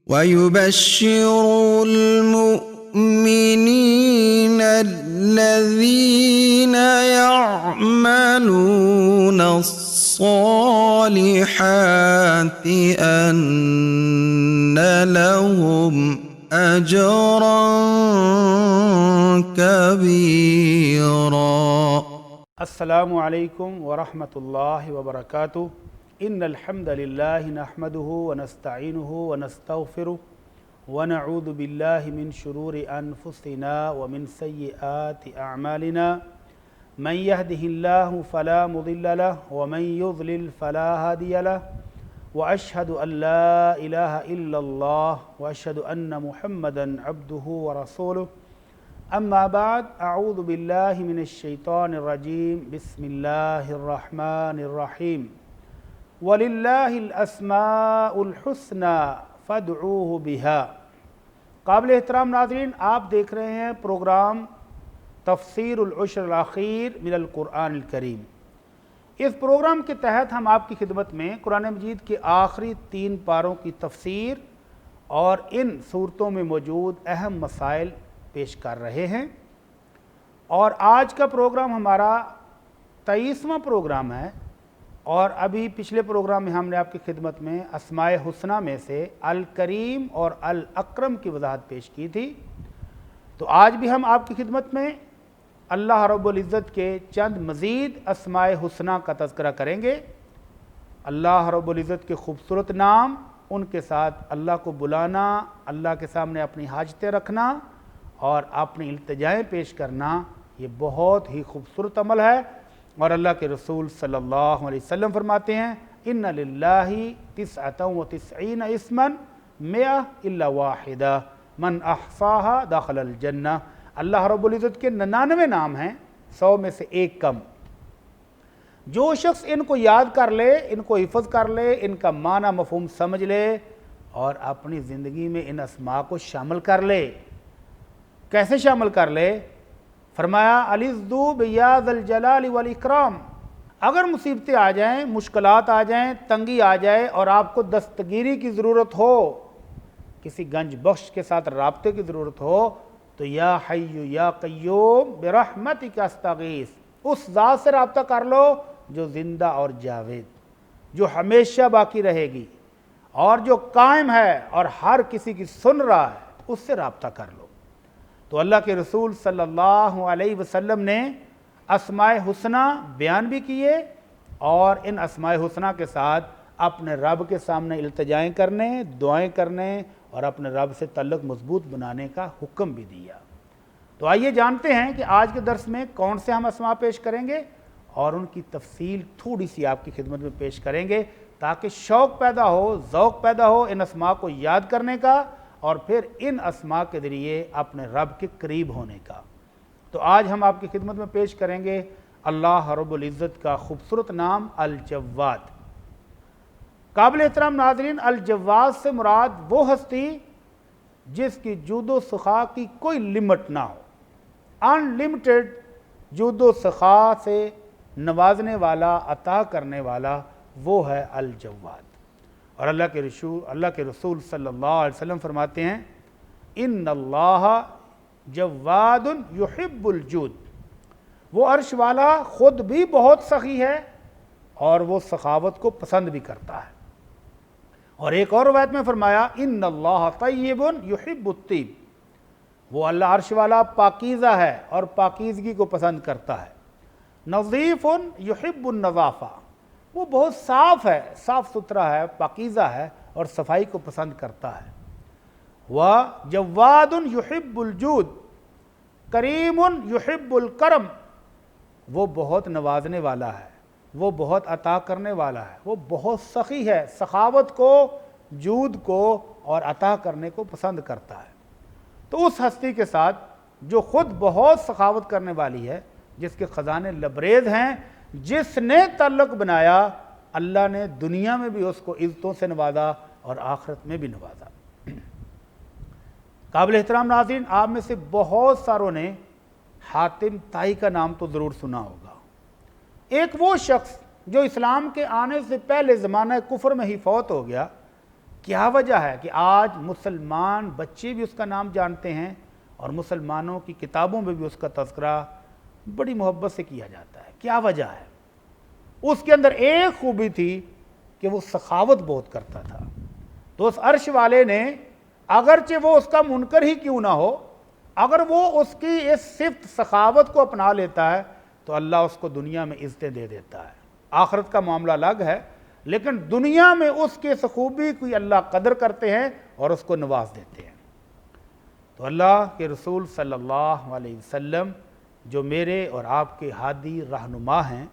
ويبشر المؤمنين الذين يعملون الصالحات أن لهم أجرا كبيرا۔ السلام علیکم ورحمۃ اللہ وبرکاتہ۔ ان الحمد للہ نحمده ونستعینه ونستغفره ونعوذ باللہ من شرور انفسنا ومن سیئات اعمالنا من يهده الله فلا مضل له ومن يضلل فلا هادي له واشهد ان لا اله الا الله واشهد ان محمدا عبده ورسوله اما بعد اعوذ باللہ من الشیطان الرجیم بسم اللہ الرحمن الرحیم وَلِلَّهِ الْأَسْمَاءُ الْحُسْنَى فَادْعُوهُ بِهَا۔ قابل احترام ناظرین، آپ دیکھ رہے ہیں پروگرام تفسیر العشر الاخیر من القرآن الکریم۔ اس پروگرام کے تحت ہم آپ کی خدمت میں قرآن مجید کے آخری 3 پاروں کی تفسیر اور ان صورتوں میں موجود اہم مسائل پیش کر رہے ہیں، اور آج کا پروگرام ہمارا 23واں پروگرام ہے، اور ابھی پچھلے پروگرام میں ہم نے آپ کی خدمت میں اسماء حسنہ میں سے الکریم اور الاکرم کی وضاحت پیش کی تھی۔ تو آج بھی ہم آپ کی خدمت میں اللہ رب العزت کے چند مزید اسماء حسنہ کا تذکرہ کریں گے۔ اللہ رب العزت کے خوبصورت نام، ان کے ساتھ اللہ کو بلانا، اللہ کے سامنے اپنی حاجتیں رکھنا اور اپنی التجائیں پیش کرنا، یہ بہت ہی خوبصورت عمل ہے، اور اللہ کے رسول صلی اللہ علیہ وسلم فرماتے ہیں ان للہ 99 اسما 100 الا واحدہ من احصاها دخل الجنہ۔ اللہ رب العزت کے 99 نام ہیں، 100 میں سے ایک کم۔ جو شخص ان کو یاد کر لے، ان کو حفظ کر لے، ان کا معنی مفہوم سمجھ لے اور اپنی زندگی میں ان اسماء کو شامل کر لے۔ کیسے شامل کر لے؟ فرمایا الِذُّ بِيَا ذَا الْجَلَالِ وَالْإِكْرَامِ۔ اگر مصیبتیں آ جائیں، مشکلات آ جائیں، تنگی آ جائے اور آپ کو دستگیری کی ضرورت ہو، کسی گنج بخش کے ساتھ رابطے کی ضرورت ہو، تو یا حی یا قیوم برحمتک استغیث، اس ذات سے رابطہ کر لو جو زندہ اور جاوید، جو ہمیشہ باقی رہے گی اور جو قائم ہے اور ہر کسی کی سن رہا ہے، اس سے رابطہ کر لو۔ تو اللہ کے رسول صلی اللہ علیہ وسلم نے اسماء حسنہ بیان بھی کیے، اور ان اسماء حسنہ کے ساتھ اپنے رب کے سامنے التجائیں کرنے، دعائیں کرنے اور اپنے رب سے تعلق مضبوط بنانے کا حکم بھی دیا۔ تو آئیے جانتے ہیں کہ آج کے درس میں کون سے ہم اسماء پیش کریں گے، اور ان کی تفصیل تھوڑی سی آپ کی خدمت میں پیش کریں گے تاکہ شوق پیدا ہو، ذوق پیدا ہو ان اسماء کو یاد کرنے کا اور پھر ان اسماء کے ذریعے اپنے رب کے قریب ہونے کا۔ تو آج ہم آپ کی خدمت میں پیش کریں گے اللہ رب العزت کا خوبصورت نام الجواد۔ قابل احترام ناظرین، الجواد سے مراد وہ ہستی جس کی جود و سخا کی کوئی لمٹ نہ ہو، ان لمیٹڈ جود و سخا سے نوازنے والا، عطا کرنے والا، وہ ہے الجواد۔ اور اللہ کے رسول صلی اللہ علیہ وسلم فرماتے ہیں ان اللہ جواد یحب الجود۔ وہ عرش والا خود بھی بہت سخی ہے اور وہ سخاوت کو پسند بھی کرتا ہے۔ اور ایک اور روایت میں فرمایا ان اللہ طیب یحب الطیب۔ وہ اللہ عرش والا پاکیزہ ہے اور پاکیزگی کو پسند کرتا ہے۔ نظیف یحب النظافہ۔ وہ بہت صاف ہے، صاف ستھرا ہے، پاکیزہ ہے اور صفائی کو پسند کرتا ہے۔ وَجَوَّادٌ يُحِبُّ الْجُودِ کریم یحب الکرم۔ وہ بہت نوازنے والا ہے، وہ بہت عطا کرنے والا ہے، وہ بہت سخی ہے، سخاوت کو، جود کو اور عطا کرنے کو پسند کرتا ہے۔ تو اس ہستی کے ساتھ جو خود بہت سخاوت کرنے والی ہے، جس کے خزانے لبریز ہیں، جس نے تعلق بنایا، اللہ نے دنیا میں بھی اس کو عزتوں سے نوازا اور آخرت میں بھی نوازا۔ قابل احترام ناظرین، آپ میں سے بہت ساروں نے حاتم طائی کا نام تو ضرور سنا ہوگا۔ ایک وہ شخص جو اسلام کے آنے سے پہلے زمانہ کفر میں ہی فوت ہو گیا، کیا وجہ ہے کہ آج مسلمان بچے بھی اس کا نام جانتے ہیں اور مسلمانوں کی کتابوں میں بھی اس کا تذکرہ بڑی محبت سے کیا جاتا ہے؟ کیا وجہ ہے؟ اس کے اندر ایک خوبی تھی کہ وہ سخاوت بہت کرتا تھا۔ تو اس عرش والے نے اگرچہ وہ اس کا منکر ہی کیوں نہ ہو، اگر وہ اس کی اس صفت سخاوت کو اپنا لیتا ہے تو اللہ اس کو دنیا میں عزتیں دے دیتا ہے۔ آخرت کا معاملہ الگ ہے، لیکن دنیا میں اس کے اس خوبی کی اللہ قدر کرتے ہیں اور اس کو نواز دیتے ہیں۔ تو اللہ کے رسول صلی اللہ علیہ وسلم جو میرے اور آپ کے ہادی رہنما ہیں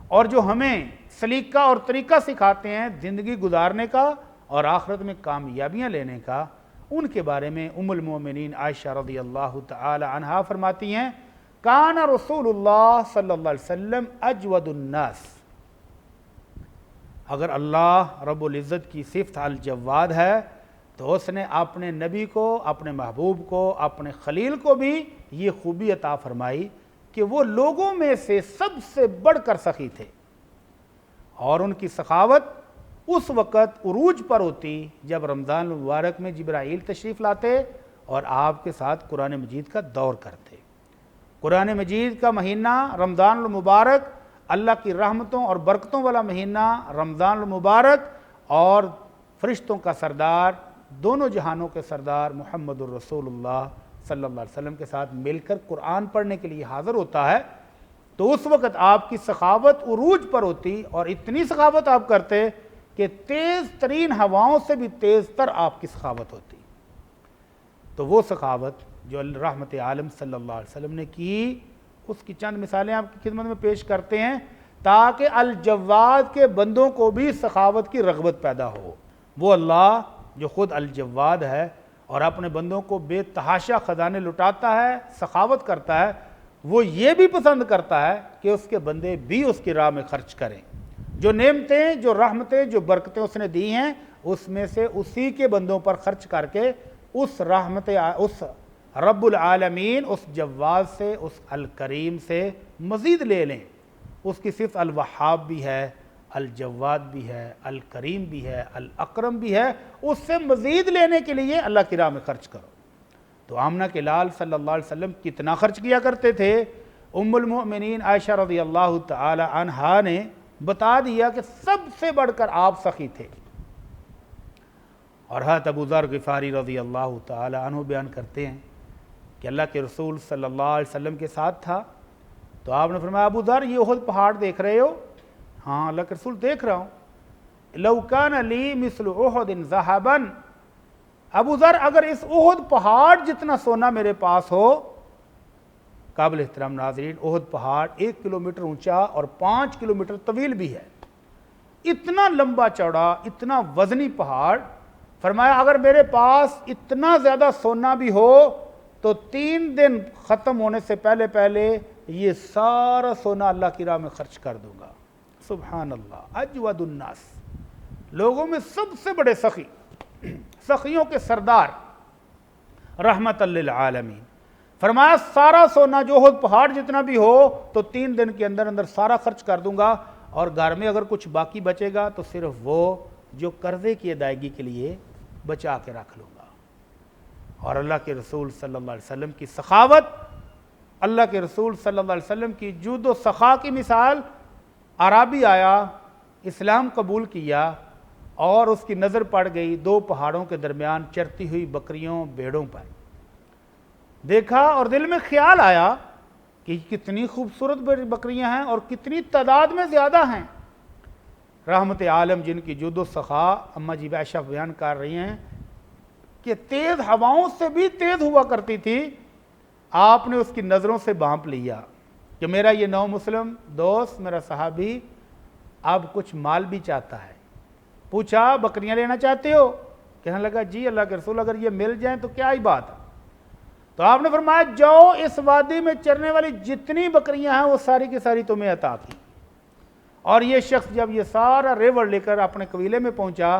اور جو ہمیں سلیقہ اور طریقہ سکھاتے ہیں زندگی گزارنے کا اور آخرت میں کامیابیاں لینے کا، ان کے بارے میں ام المومنین عائشہ رضی اللہ تعالی عنہا فرماتی ہیں، کان رسول اللہ صلی اللہ علیہ وسلم اجود الناس۔ اگر اللہ رب العزت کی صفت الجواد ہے تو اس نے اپنے نبی کو، اپنے محبوب کو، اپنے خلیل کو بھی یہ خوبی عطا فرمائی کہ وہ لوگوں میں سے سب سے بڑھ کر سخی تھے، اور ان کی سخاوت اس وقت عروج پر ہوتی جب رمضان المبارک میں جبرائیل تشریف لاتے اور آپ کے ساتھ قرآن مجید کا دور کرتے۔ قرآن مجید کا مہینہ رمضان المبارک اللہ کی رحمتوں اور برکتوں والا مہینہ رمضان المبارک، اور فرشتوں کا سردار، دونوں جہانوں کے سردار محمد الرسول اللہ صلی اللہ علیہ وسلم کے ساتھ مل کر قرآن پڑھنے کے لیے حاضر ہوتا ہے، تو اس وقت آپ کی سخاوت عروج پر ہوتی، اور اتنی سخاوت آپ کرتے کہ تیز ترین ہواؤں سے بھی تیز تر آپ کی سخاوت ہوتی۔ تو وہ سخاوت جو رحمت عالم صلی اللہ علیہ وسلم نے کی، اس کی چند مثالیں آپ کی خدمت میں پیش کرتے ہیں تاکہ الجواد کے بندوں کو بھی سخاوت کی رغبت پیدا ہو۔ وہ اللہ جو خود الجواد ہے اور اپنے بندوں کو بے تحاشا خزانے لٹاتا ہے، سخاوت کرتا ہے، وہ یہ بھی پسند کرتا ہے کہ اس کے بندے بھی اس کی راہ میں خرچ کریں۔ جو نعمتیں، جو رحمتیں، جو برکتیں اس نے دی ہیں، اس میں سے اسی کے بندوں پر خرچ کر کے اس رحمت، اس رب العالمین، اس جواد سے، اس الکریم سے مزید لے لیں۔ اس کی صرف الوہاب بھی ہے، الجواد بھی ہے، الکریم بھی ہے، الاکرم بھی ہے، اس سے مزید لینے کے لیے اللہ کی راہ میں خرچ کرو۔ تو آمنہ کے لال صلی اللہ علیہ وسلم کتنا خرچ کیا کرتے تھے؟ ام المؤمنین عائشہ رضی اللہ تعالی عنہا نے بتا دیا کہ سب سے بڑھ کر آپ سخی تھے۔ اور حضرت ابو ذر غفاری رضی اللہ تعالی عنہ بیان کرتے ہیں کہ اللہ کے رسول صلی اللہ علیہ وسلم کے ساتھ تھا، تو آپ نے فرمایا، ابو ذر یہ احد پہاڑ دیکھ رہے ہو؟ ہاں اللہ کے رسول دیکھ رہا ہوں۔ لو کان لی مثل احد ذہبا، ابو ذر اگر اس احد پہاڑ جتنا سونا میرے پاس ہو۔ قابل احترام ناظرین، احد پہاڑ 1 کلومیٹر اونچا اور 5 کلومیٹر طویل بھی ہے، اتنا لمبا چوڑا، اتنا وزنی پہاڑ۔ فرمایا اگر میرے پاس اتنا زیادہ سونا بھی ہو تو 3 دن ختم ہونے سے پہلے پہلے یہ سارا سونا اللہ کی راہ میں خرچ کر دوں گا۔ سبحان اللہ، اجود الناس، لوگوں میں سب سے بڑے سخی، سخیوں کے سردار، رحمت للعالمین۔ فرمایا سارا سونا جو احد پہاڑ جتنا بھی ہو تو 3 دن کے اندر اندر سارا خرچ کر دوں گا، اور گھر میں اگر کچھ باقی بچے گا تو صرف وہ جو قرضے کی ادائیگی کے لیے بچا کے رکھ لوں گا۔ اور اللہ کے رسول صلی اللہ علیہ وسلم کی سخاوت، اللہ کے رسول صلی اللہ علیہ وسلم کی جود و سخا کی مثال، عربی آیا، اسلام قبول کیا، اور اس کی نظر پڑ گئی 2 پہاڑوں کے درمیان چرتی ہوئی بکریوں، بھیڑوں پر۔ دیکھا اور دل میں خیال آیا کہ کتنی خوبصورت بکریاں ہیں اور کتنی تعداد میں زیادہ ہیں۔ رحمت عالم جن کی جود و سخا اماں جی عائشہ بیان کر رہی ہیں کہ تیز ہواؤں سے بھی تیز ہوا کرتی تھی، آپ نے اس کی نظروں سے بھانپ لیا کہ میرا یہ نو مسلم دوست، میرا صحابی اب کچھ مال بھی چاہتا ہے۔ پوچھا بکریاں لینا چاہتے ہو؟ کہنے لگا جی اللہ کے رسول اگر یہ مل جائیں تو کیا ہی بات ہے۔ تو آپ نے فرمایا جاؤ اس وادی میں چرنے والی جتنی بکریاں ہیں وہ ساری کی ساری تمہیں عطا کی۔ اور یہ شخص جب یہ سارا ریوڑ لے کر اپنے قبیلے میں پہنچا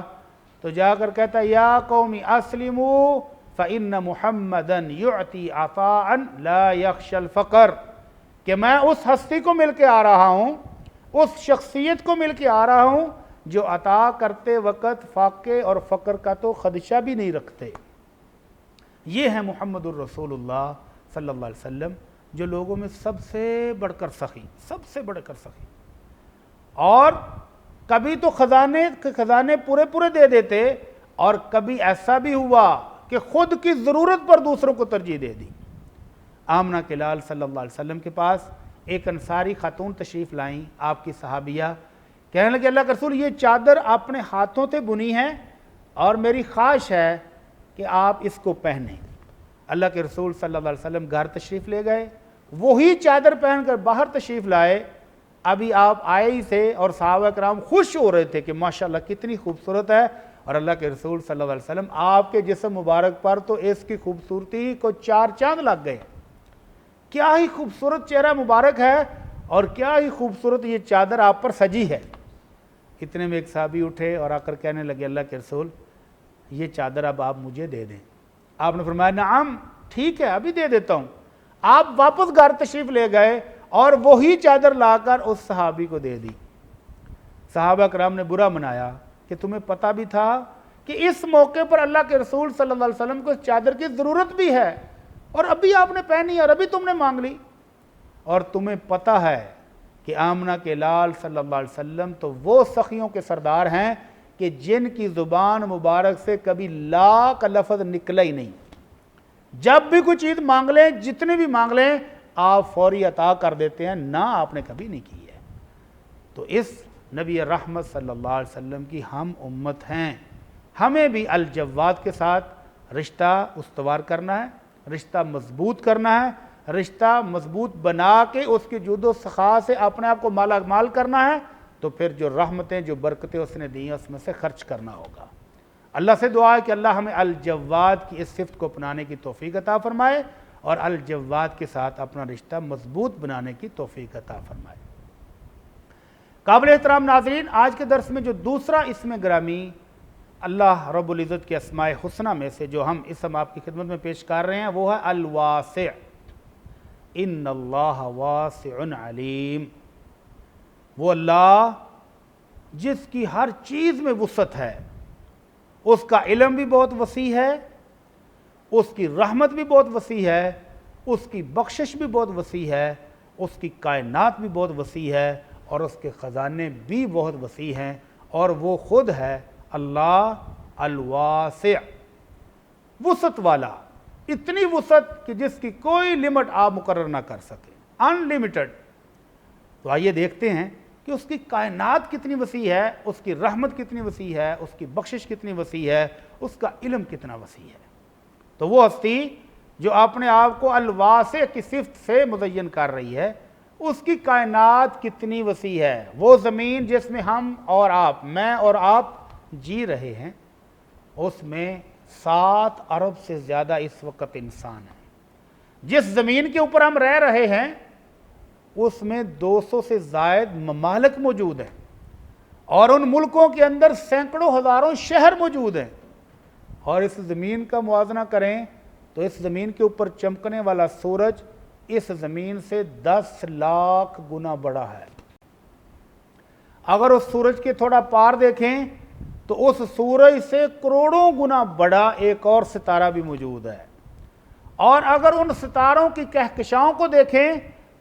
تو جا کر کہتا یا قومی اسلموا فَإِنَّ مُحَمَّدًا يُعْتِي عَطَاءً لَا يَخْشَى الْفَقْرَ، کہ میں اس ہستی کو مل کے آ رہا ہوں، اس شخصیت کو مل کے آ رہا ہوں جو عطا کرتے وقت فاقے اور فقر کا تو خدشہ بھی نہیں رکھتے۔ یہ ہے محمد الرسول اللہ صلی اللہ علیہ وسلم، جو لوگوں میں سب سے بڑھ کر سخی، سب سے بڑھ کر سخی، اور کبھی تو خزانے پورے پورے دے دیتے، اور کبھی ایسا بھی ہوا کہ خود کی ضرورت پر دوسروں کو ترجیح دے دی۔ آمنہ کے لال صلی اللہ علیہ وسلم کے پاس ایک انصاری خاتون تشریف لائیں، آپ کی صحابیہ، کہنے لگے اللہ کے رسول یہ چادر اپنے ہاتھوں سے بنی ہے اور میری خواہش ہے کہ آپ اس کو پہنیں۔ اللہ کے رسول صلی اللہ علیہ وسلم گھر تشریف لے گئے، وہی چادر پہن کر باہر تشریف لائے۔ ابھی آپ آئے ہی تھے اور صحابہ کرام خوش ہو رہے تھے کہ ماشاءاللہ کتنی خوبصورت ہے، اور اللہ کے رسول صلی اللہ علیہ وسلم آپ کے جسم مبارک پر تو اس کی خوبصورتی کو 4 چاند لگ گئے۔ کیا ہی خوبصورت چہرہ مبارک ہے، اور کیا ہی خوبصورت یہ چادر آپ پر سجی ہے۔ اتنے میں ایک صحابی اٹھے اور آ کر کہنے لگے اللہ کے رسول یہ چادر اب آپ مجھے دے دیں۔ آپ نے فرمایا نعم ٹھیک ہے ابھی دے دیتا ہوں۔ آپ واپس گھر تشریف لے گئے اور وہی چادر لا کر اس صحابی کو دے دی۔ صحابہ کرام نے برا منایا کہ تمہیں پتہ بھی تھا کہ اس موقع پر اللہ کے رسول صلی اللہ علیہ وسلم کو اس چادر کی ضرورت بھی ہے، اور ابھی آپ نے پہنی اور ابھی تم نے مانگ لی، اور تمہیں پتہ ہے کہ آمنہ کے لال صلی اللہ علیہ وسلم تو وہ سخیوں کے سردار ہیں کہ جن کی زبان مبارک سے کبھی لا کا لفظ نکلا ہی نہیں۔ جب بھی کوئی چیز مانگ لیں، جتنے بھی مانگ لیں، آپ فوری عطا کر دیتے ہیں، نہ آپ نے کبھی نہیں کی ہے۔ تو اس نبی رحمت صلی اللہ علیہ وسلم کی ہم امت ہیں، ہمیں بھی الجواد کے ساتھ رشتہ استوار کرنا ہے، رشتہ مضبوط کرنا ہے، رشتہ مضبوط بنا کے اس کی جود و سخا سے اپنے آپ کو مالا مال کرنا ہے، تو پھر جو رحمتیں جو برکتیں اس نے دی ہیں اس میں سے خرچ کرنا ہوگا۔ اللہ سے دعا ہے کہ اللہ ہمیں الجواد کی اس صفت کو اپنانے کی توفیق عطا فرمائے، اور الجواد کے ساتھ اپنا رشتہ مضبوط بنانے کی توفیق عطا فرمائے۔ قابل احترام ناظرین، آج کے درس میں جو دوسرا اسم گرامی اللہ رب العزت کے اسماء حسنہ میں سے جو ہم اسم آپ کی خدمت میں پیش کر رہے ہیں وہ ہے الواسع۔ ان اللہ واسع علیم، وہ اللہ جس کی ہر چیز میں وسعت ہے، اس کا علم بھی بہت وسیع ہے، اس کی رحمت بھی بہت وسیع ہے، اس کی بخشش بھی بہت وسیع ہے، اس کی کائنات بھی بہت وسیع ہے، اور اس کے خزانے بھی بہت وسیع ہیں، اور وہ خود ہے اللہ الواسع، وسعت والا، اتنی وسعت کہ جس کی کوئی لمٹ آپ مقرر نہ کر سکیں، ان لمیٹڈ۔ تو آئیے دیکھتے ہیں کہ اس کی کائنات کتنی وسیع ہے، اس کی رحمت کتنی وسیع ہے، اس کی بخشش کتنی وسیع ہے، اس کا علم کتنا وسیع ہے۔ تو وہ ہستی جو اپنے آپ کو الواسع کی صفت سے مزین کر رہی ہے، اس کی کائنات کتنی وسیع ہے۔ وہ زمین جس میں ہم اور آپ، میں اور آپ جی رہے ہیں، اس میں 7 ارب سے زیادہ اس وقت انسان ہیں۔ جس زمین کے اوپر ہم رہ رہے ہیں اس میں 200 سے زائد ممالک موجود ہیں، اور ان ملکوں کے اندر سینکڑوں ہزاروں شہر موجود ہیں، اور اس زمین کا موازنہ کریں تو اس زمین کے اوپر چمکنے والا سورج اس زمین سے 10 لاکھ گنا بڑا ہے۔ اگر اس سورج کے تھوڑا پار دیکھیں تو اس سورج سے کروڑوں گنا بڑا ایک اور ستارہ بھی موجود ہے، اور اگر ان ستاروں کی کہکشاؤں کو دیکھیں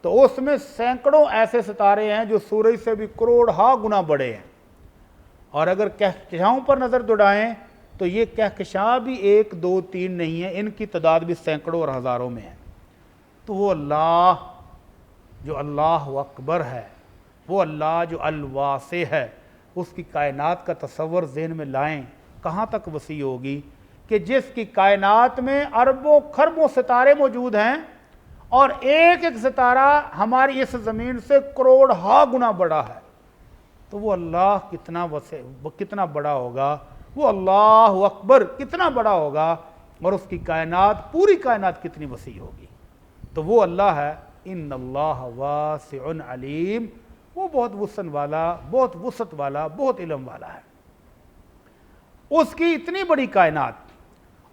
تو اس میں سینکڑوں ایسے ستارے ہیں جو سورج سے بھی کروڑہا گنا بڑے ہیں، اور اگر کہکشاؤں پر نظر دوڑائیں تو یہ کہکشاں بھی 1 2 3 نہیں ہے، ان کی تعداد بھی سینکڑوں اور ہزاروں میں ہے۔ تو وہ اللہ جو اللہ اکبر ہے، وہ اللہ جو الواسع ہے، اس کی کائنات کا تصور ذہن میں لائیں، کہاں تک وسیع ہوگی کہ جس کی کائنات میں اربوں خربوں ستارے موجود ہیں، اور ایک ایک ستارہ ہماری اس زمین سے کروڑہا گنا بڑا ہے۔ تو وہ اللہ کتنا وسیع، کتنا بڑا ہوگا، وہ اللہ اکبر کتنا بڑا ہوگا، اور اس کی کائنات، پوری کائنات کتنی وسیع ہوگی۔ تو وہ اللہ ہے ان اللہ واسع علیم، وہ بہت وسعت والا، بہت وسعت والا، بہت علم والا ہے۔ اس کی اتنی بڑی کائنات،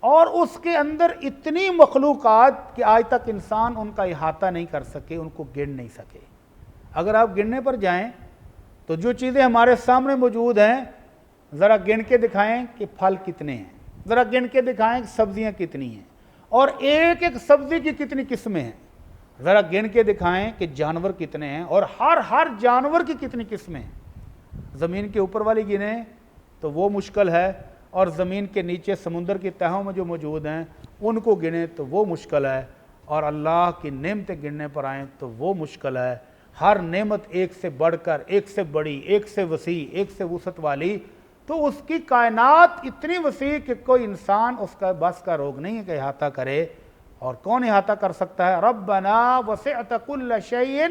اور اس کے اندر اتنی مخلوقات کہ آج تک انسان ان کا احاطہ نہیں کر سکے، ان کو گن نہیں سکے۔ اگر آپ گننے پر جائیں تو جو چیزیں ہمارے سامنے موجود ہیں ذرا گن کے دکھائیں کہ پھل کتنے ہیں، ذرا گن کے دکھائیں کہ سبزیاں کتنی ہیں، اور ایک ایک سبزی کی کتنی قسمیں ہیں، ذرا گن کے دکھائیں کہ جانور کتنے ہیں اور ہر جانور کی کتنی قسمیں ہیں۔ زمین کے اوپر والی گنیں تو وہ مشکل ہے، اور زمین کے نیچے سمندر کی تہوں میں جو موجود ہیں ان کو گنیں تو وہ مشکل ہے، اور اللہ کی نعمتیں گننے پر آئیں تو وہ مشکل ہے۔ ہر نعمت ایک سے بڑھ کر، ایک سے بڑی، ایک سے وسیع، ایک سے وسعت والی، تو اس کی کائنات اتنی وسیع کہ کوئی انسان اس کا بس کا روگ نہیں ہے کہ احاطہ کرے۔ اور کون احاطہ کر سکتا ہے؟ ربنا وسعت کل شیء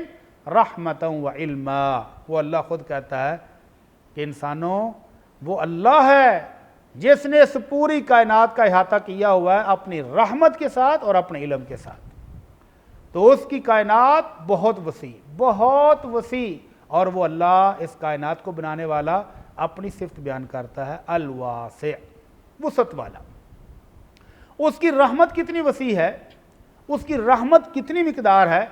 رحمتا وعلما، وہ اللہ خود کہتا ہے کہ انسانوں، وہ اللہ ہے جس نے اس پوری کائنات کا احاطہ کیا ہوا ہے اپنی رحمت کے ساتھ اور اپنے علم کے ساتھ۔ تو اس کی کائنات بہت وسیع، بہت وسیع، اور وہ اللہ اس کائنات کو بنانے والا اپنی صفت بیان کرتا ہے الواسع، وسعت والا۔ اس کی رحمت کتنی وسیع ہے، اس کی رحمت کتنی مقدار ہے،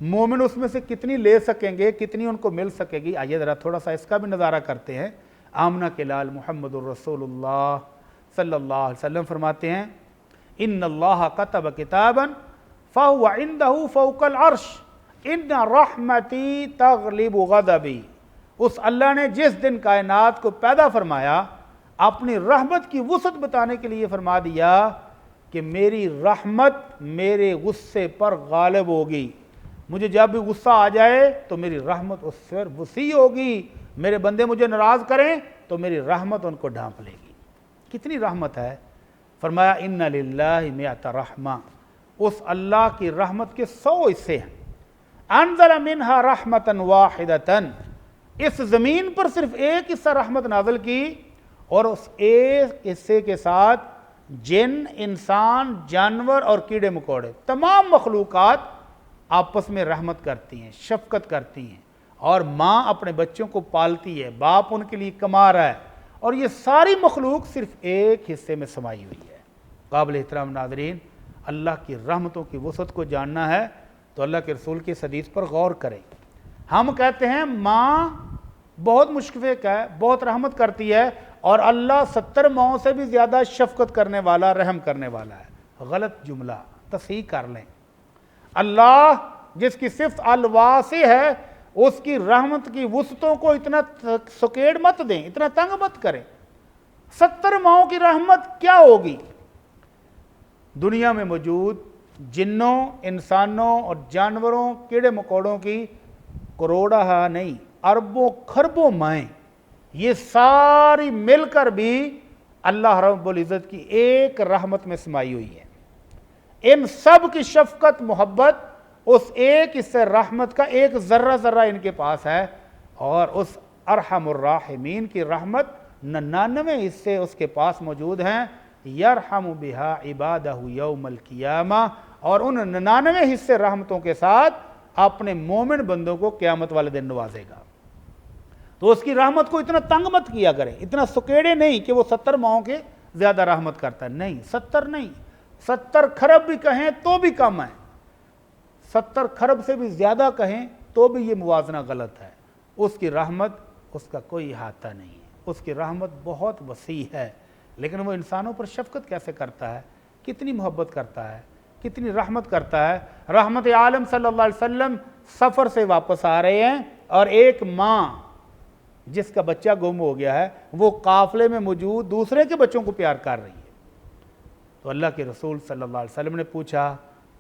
مومن اس میں سے کتنی لے سکیں گے، کتنی ان کو مل سکے گی۔ آئیے ذرا تھوڑا سا اس کا بھی نظارہ کرتے ہیں۔ آمنہ کے لال محمد الرسول اللہ صلی اللہ علیہ وسلم فرماتے ہیں ان اللہ کتب کتابا فہو عندہ فوق العرش ان رحمتی تغلب غضبی۔ اس اللہ نے جس دن کائنات کو پیدا فرمایا اپنی رحمت کی وسعت بتانے کے لیے فرما دیا کہ میری رحمت میرے غصے پر غالب ہوگی، مجھے جب بھی غصہ آ جائے تو میری رحمت اس سے وسیع ہوگی، میرے بندے مجھے ناراض کریں تو میری رحمت ان کو ڈھانپ لے گی۔ کتنی رحمت ہے؟ فرمایا ان للہ مئۃ رحمہ، اس اللہ کی رحمت کے 100 حصے ہیں۔ انزل منہا رحمتا واحدتا، اس زمین پر صرف ایک حصہ رحمت نازل کی، اور اس ایک حصے کے ساتھ جن، انسان، جانور اور کیڑے مکوڑے، تمام مخلوقات آپس میں رحمت کرتی ہیں، شفقت کرتی ہیں، اور ماں اپنے بچوں کو پالتی ہے، باپ ان کے لیے کما رہا ہے، اور یہ ساری مخلوق صرف ایک حصے میں سمائی ہوئی ہے۔ قابل احترام ناظرین، اللہ کی رحمتوں کی وسعت کو جاننا ہے تو اللہ کے رسول کی اس حدیث پر غور کریں۔ ہم کہتے ہیں ماں بہت مشفق ہے، بہت رحمت کرتی ہے، اور اللہ 70 ماؤں سے بھی زیادہ شفقت کرنے والا، رحم کرنے والا ہے۔ غلط جملہ، تصحیح کر لیں۔ اللہ جس کی صفت الواسع ہے، اس کی رحمت کی وسعتوں کو اتنا سکیڑ مت دیں، اتنا تنگ مت کریں۔ 70 ماؤں کی رحمت کیا ہوگی؟ دنیا میں موجود جنوں، انسانوں اور جانوروں، کیڑے مکوڑوں کی کروڑہ نہیں، اربوں خربوں مائیں، یہ ساری مل کر بھی اللہ رب العزت کی ایک رحمت میں سمائی ہوئی ہے۔ ان سب کی شفقت، محبت اس ایک حصے رحمت کا ایک ذرہ ذرہ ان کے پاس ہے، اور اس ارحم الراحمین کی رحمت 99 حصے اس کے پاس موجود ہیں۔ یرحم بہا عبادہ یوم القیامہ، اور ان 99 حصے رحمتوں کے ساتھ اپنے مومن بندوں کو قیامت والے دن نوازے گا۔ تو اس کی رحمت کو اتنا تنگ مت کیا کریں، اتنا سکیڑے نہیں کہ وہ 70 ماؤں کے زیادہ رحمت کرتا ہے، نہیں، 70 نہیں، 70 خرب بھی کہیں تو بھی کم ہے، 70 خرب سے بھی زیادہ کہیں تو بھی یہ موازنہ غلط ہے۔ اس کی رحمت، اس کا کوئی احاطہ نہیں ہے، اس کی رحمت بہت وسیع ہے، لیکن وہ انسانوں پر شفقت کیسے کرتا ہے، کتنی محبت کرتا ہے، کتنی رحمت کرتا ہے۔ رحمت عالم صلی اللہ علیہ وسلم سفر سے واپس آ رہے ہیں، اور ایک ماں جس کا بچہ گم ہو گیا ہے وہ قافلے میں موجود دوسرے کے بچوں کو پیار کر رہی ہے۔ تو اللہ کے رسول صلی اللہ علیہ وسلم نے پوچھا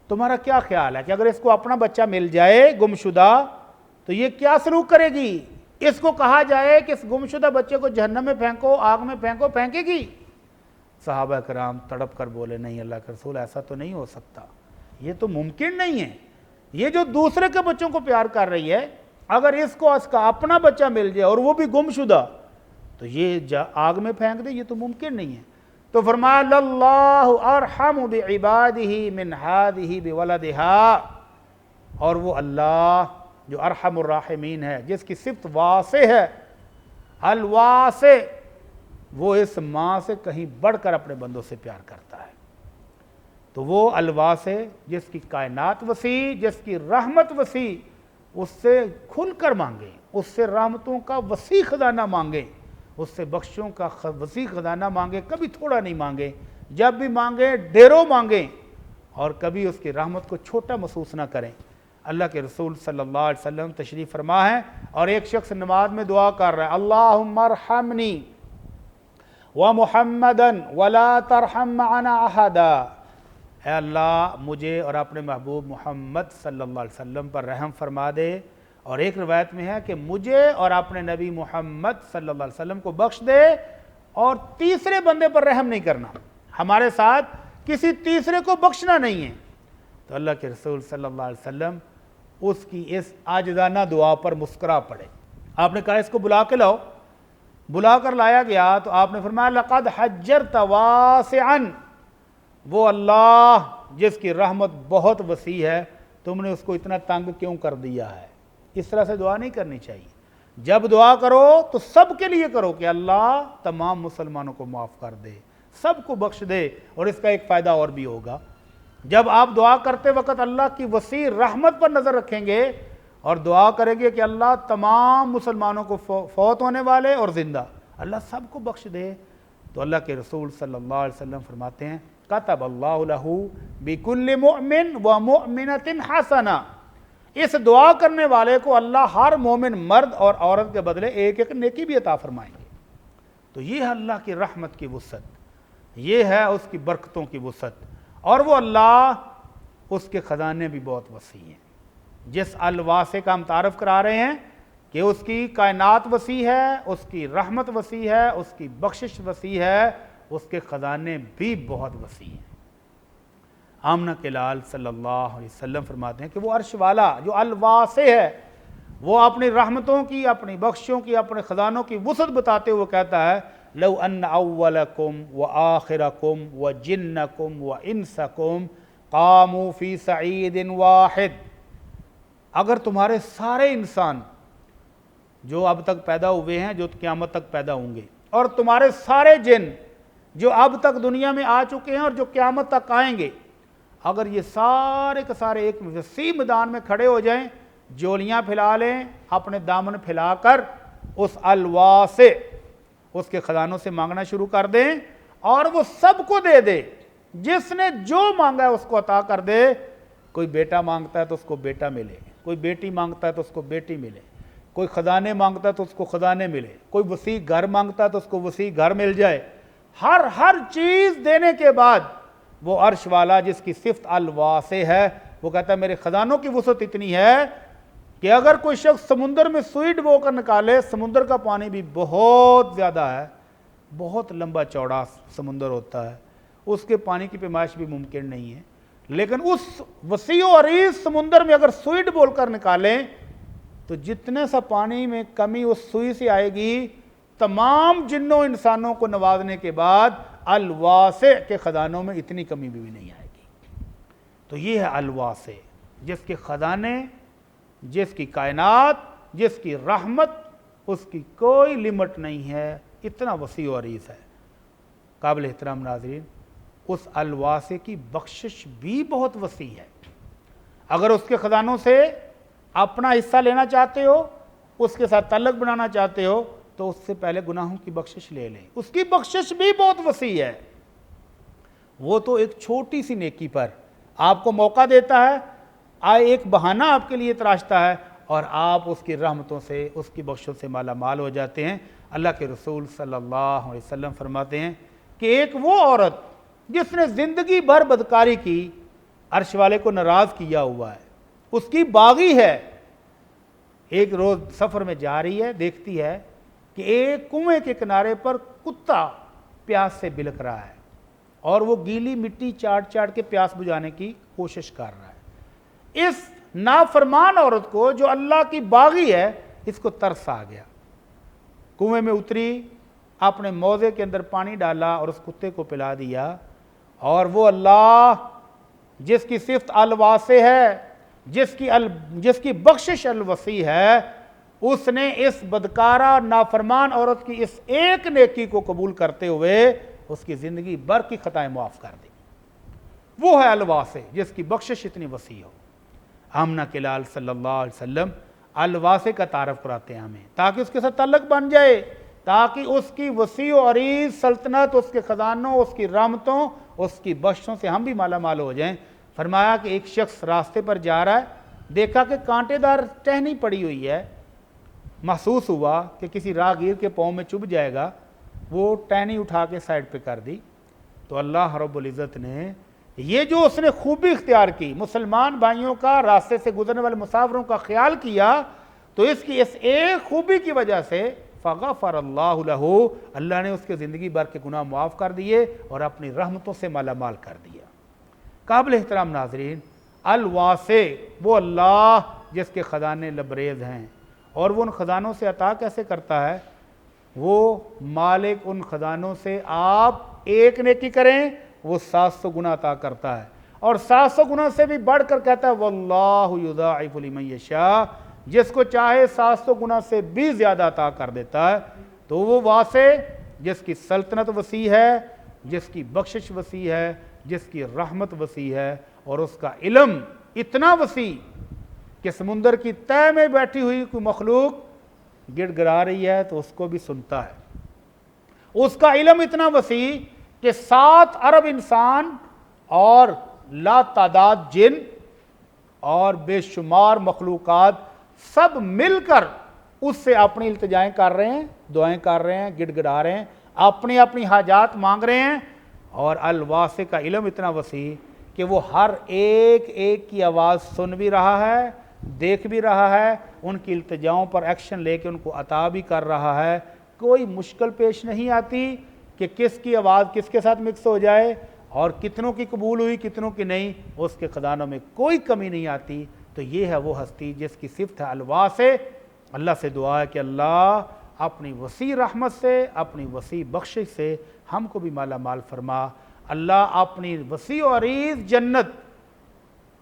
تمہارا کیا خیال ہے کہ اگر اس کو اپنا بچہ مل جائے گمشدہ تو یہ کیا سلوک کرے گی؟ اس کو کہا جائے کہ اس گمشدہ بچے کو جہنم میں پھینکو، آگ میں پھینکو، پھینکے گی؟ صحابہ کرام تڑپ کر بولے نہیں اللہ کے رسول، ایسا تو نہیں ہو سکتا، یہ تو ممکن نہیں ہے، یہ جو دوسرے کے بچوں کو پیار کر رہی ہے اگر اس کو اس کا اپنا بچہ مل جائے اور وہ بھی گمشدہ تو یہ آگ میں پھینک دے، یہ تو ممکن نہیں ہے۔ تو فرمایا اللہ ارحم بعبادہ من ہذہ بولدہا، اور وہ اللہ جو ارحم الراحمین ہے، جس کی صفت واسع ہے، الواسع، وہ اس ماں سے کہیں بڑھ کر اپنے بندوں سے پیار کرتا ہے۔ تو وہ الواسع جس کی کائنات وسیع، جس کی رحمت وسیع، اس سے کھل کر مانگیں، اس سے رحمتوں کا وسیع خزانہ مانگیں، اس سے بخشوں کا وسیع خزانہ مانگیں، کبھی تھوڑا نہیں مانگیں، جب بھی مانگیں ڈھیروں مانگیں، اور کبھی اس کی رحمت کو چھوٹا محسوس نہ کریں۔ اللہ کے رسول صلی اللہ علیہ وسلم تشریف فرما ہے اور ایک شخص نماز میں دعا کر رہا ہے، اللہم ارحمنی ومحمدا ولا ترحم معنا احدا، اے اللہ مجھے اور اپنے محبوب محمد صلی اللہ علیہ وسلم پر رحم فرما دے، اور ایک روایت میں ہے کہ مجھے اور اپنے نبی محمد صلی اللہ علیہ وسلم کو بخش دے، اور تیسرے بندے پر رحم نہیں کرنا، ہمارے ساتھ کسی تیسرے کو بخشنا نہیں ہے۔ تو اللہ کے رسول صلی اللہ علیہ وسلم اس کی اس عاجزانہ دعا پر مسکرا پڑے۔ آپ نے کہا اس کو بلا کے لاؤ، بلا کر لایا گیا تو آپ نے فرمایا لقد حجرت واسعا، وہ اللہ جس کی رحمت بہت وسیع ہے، تم نے اس کو اتنا تنگ کیوں کر دیا ہے؟ اس طرح سے دعا نہیں کرنی چاہیے۔ جب دعا کرو تو سب کے لیے کرو کہ اللہ تمام مسلمانوں کو معاف کر دے، سب کو بخش دے، اور اس کا ایک فائدہ اور بھی ہوگا، جب آپ دعا کرتے وقت اللہ کی وسیع رحمت پر نظر رکھیں گے اور دعا کریں گے کہ اللہ تمام مسلمانوں کو فوت ہونے والے اور زندہ اللہ سب کو بخش دے، تو اللہ کے رسول صلی اللہ علیہ وسلم فرماتے ہیں کتب اللہ لہ بکل مؤمن و مؤمنۃ حسنہ، اس دعا کرنے والے کو اللہ ہر مومن مرد اور عورت کے بدلے ایک ایک نیکی بھی عطا فرمائیں گے۔ تو یہ ہے اللہ کی رحمت کی وسعت، یہ ہے اس کی برکتوں کی وسعت، اور وہ اللہ اس کے خزانے بھی بہت وسیع ہیں۔ جس الواسع کا ہم تعارف کرا رہے ہیں کہ اس کی کائنات وسیع ہے، اس کی رحمت وسیع ہے، اس کی بخشش وسیع ہے، اس کے خزانے بھی بہت وسیع ہیں۔ آمنہ کے لال صلی اللہ علیہ وسلم فرماتے ہیں کہ وہ عرش والا جو الواسع ہے، وہ اپنی رحمتوں کی، اپنی بخشوں کی، اپنے خزانوں کی وسعت بتاتے ہوئے کہتا ہے لو ان اولکم وآخرکم وجنکم وانسکم قاموا فی صعید واحد، اگر تمہارے سارے انسان جو اب تک پیدا ہوئے ہیں، جو قیامت تک پیدا ہوں گے، اور تمہارے سارے جن جو اب تک دنیا میں آ چکے ہیں اور جو قیامت تک آئیں گے، اگر یہ سارے کے سارے ایک وسیع میدان میں کھڑے ہو جائیں، جولیاں پھیلا لیں، اپنے دامن پھیلا کر اس الواسع اس کے خزانوں سے مانگنا شروع کر دیں، اور وہ سب کو دے دے، جس نے جو مانگا ہے اس کو عطا کر دے۔ کوئی بیٹا مانگتا ہے تو اس کو بیٹا ملے، کوئی بیٹی مانگتا ہے تو اس کو بیٹی ملے، کوئی خزانے مانگتا ہے تو اس کو خزانے ملے، کوئی وسیع گھر مانگتا ہے تو اس کو وسیع گھر مل جائے۔ ہر چیز دینے کے بعد وہ عرش والا جس کی صفت الواسع ہے، وہ کہتا ہے میرے خزانوں کی وسعت اتنی ہے کہ اگر کوئی شخص سمندر میں سوئی ڈبو کر نکالے، سمندر کا پانی بھی بہت زیادہ ہے، بہت لمبا چوڑا سمندر ہوتا ہے، اس کے پانی کی پیمائش بھی ممکن نہیں ہے، لیکن اس وسیع و عریض سمندر میں اگر سوئی ڈبو کر نکالیں تو جتنے سا پانی میں کمی اس سوئی سے آئے گی، تمام جنوں انسانوں کو نوازنے کے بعد الواسع کے خزانوں میں اتنی کمی بھی نہیں آئے گی۔ تو یہ ہے الواسع، جس کے خزانے، جس کی کائنات، جس کی رحمت، اس کی کوئی لمٹ نہیں ہے، اتنا وسیع و عریض ہے۔ قابل احترام ناظرین، اس الواسع کی بخشش بھی بہت وسیع ہے۔ اگر اس کے خزانوں سے اپنا حصہ لینا چاہتے ہو، اس کے ساتھ تعلق بنانا چاہتے ہو، تو اس سے پہلے گناہوں کی بخشش لے لیں، اس کی بخشش بھی بہت وسیع ہے۔ وہ تو ایک چھوٹی سی نیکی پر آپ کو موقع دیتا ہے، ایک بہانہ آپ کے لیے تراشتا ہے، اور آپ اس کی رحمتوں سے، اس کی بخشوں سے مالا مال ہو جاتے ہیں۔ اللہ کے رسول صلی اللہ علیہ وسلم فرماتے ہیں کہ ایک وہ عورت جس نے زندگی بھر بدکاری کی، عرش والے کو ناراض کیا ہوا ہے، اس کی باغی ہے، ایک روز سفر میں جا رہی ہے، دیکھتی ہے کہ ایک کنویں کے کنارے پر کتا پیاس سے بلک رہا ہے، اور وہ گیلی مٹی چاٹ چاٹ کے پیاس بجھانے کی کوشش کر رہا ہے۔ اس نافرمان عورت کو جو اللہ کی باغی ہے، اس کو ترس آ گیا، کنویں میں اتری، اپنے موزے کے اندر پانی ڈالا اور اس کتے کو پلا دیا، اور وہ اللہ جس کی صفت الواسع ہے، جس کی بخشش الوسیع ہے، اس نے اس بدکارہ نافرمان عورت کی اس ایک نیکی کو قبول کرتے ہوئے اس کی زندگی بھر کی خطائیں معاف کر دی۔ وہ ہے الواسع جس کی بخشش اتنی وسیع ہو۔ آمنہ کے لال صلی اللہ علیہ وسلم الواسع کا تعارف کراتے ہیں ہمیں، تاکہ اس کے ساتھ تعلق بن جائے، تاکہ اس کی وسیع و عریض سلطنت، اس کے خزانوں، اس کی رحمتوں، اس کی بخشوں سے ہم بھی مالا مال ہو جائیں۔ فرمایا کہ ایک شخص راستے پر جا رہا ہے، دیکھا کہ کانٹے دار ٹہنی پڑی ہوئی ہے، محسوس ہوا کہ کسی راہگیر کے پاؤں میں چبھ جائے گا، وہ ٹہنی اٹھا کے سائڈ پہ کر دی۔ تو اللہ رب العزت نے یہ جو اس نے خوبی اختیار کی، مسلمان بھائیوں کا، راستے سے گزرنے والے مسافروں کا خیال کیا، تو اس کی اس ایک خوبی کی وجہ سے فغفر اللہ لہ، اللہ نے اس کے زندگی بھر کے گناہ معاف کر دیے اور اپنی رحمتوں سے مالا مال کر دیا۔ قابل احترام ناظرین، الواسع وہ اللہ جس کے خزانے لبریز ہیں، اور وہ ان خزانوں سے عطا کیسے کرتا ہے؟ وہ مالک ان خزانوں سے آپ ایک نیکی کریں وہ 700 گنا عطا کرتا ہے، اور 700 گنا سے بھی بڑھ کر کہتا ہے واللہ یضاعف لمن یشاء، جس کو چاہے 700 گنا سے بھی زیادہ عطا کر دیتا ہے۔ تو وہ واسع جس کی سلطنت وسیع ہے، جس کی بخشش وسیع ہے، جس کی رحمت وسیع ہے، اور اس کا علم اتنا وسیع کہ سمندر کی تہہ میں بیٹھی ہوئی کوئی مخلوق گڑ گڑا رہی ہے تو اس کو بھی سنتا ہے۔ اس کا علم اتنا وسیع کہ 7 ارب انسان اور لا تعداد جن اور بے شمار مخلوقات سب مل کر اس سے اپنی التجائیں کر رہے ہیں، دعائیں کر رہے ہیں، گڑ گڑا رہے ہیں، اپنی اپنی حاجات مانگ رہے ہیں۔ اور الواسع کا علم اتنا وسیع کہ وہ ہر ایک ایک کی آواز سن بھی رہا ہے، دیکھ بھی رہا ہے، ان کی التجاؤں پر ایکشن لے کے ان کو عطا بھی کر رہا ہے۔ کوئی مشکل پیش نہیں آتی کہ کس کی آواز کس کے ساتھ مکس ہو جائے، اور کتنوں کی قبول ہوئی کتنوں کی نہیں، اس کے خزانوں میں کوئی کمی نہیں آتی۔ تو یہ ہے وہ ہستی جس کی صفت ہے الواسع۔ اللہ سے دعا ہے کہ اللہ اپنی وسیع رحمت سے، اپنی وسیع بخشش سے ہم کو بھی مالا مال فرما۔ اللہ اپنی وسیع و عریض جنت،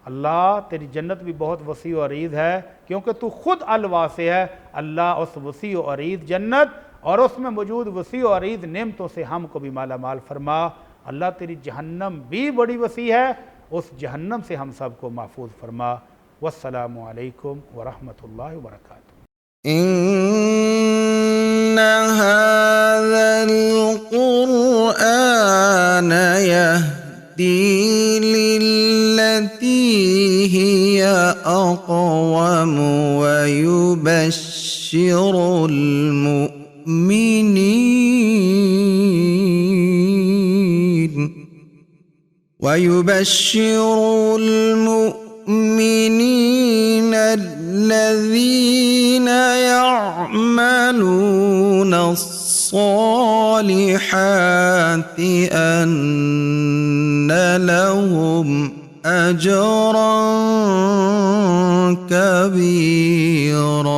اللہ تیری جنت بھی بہت وسیع و عریض ہے کیونکہ تو خود الواسع ہے۔ اللہ اس وسیع و عریض جنت اور اس میں موجود وسیع و عریض نعمتوں سے ہم کو بھی مالا مال فرما۔ اللہ تیری جہنم بھی بڑی وسیع ہے، اس جہنم سے ہم سب کو محفوظ فرما۔ والسلام علیکم ورحمۃ اللہ وبرکاتہ۔ إن هذا القرآن يهدي للتي هي أقوم ويبشر المؤمنين الذين يعملون الصالحات أن لهم أجرا كبيرا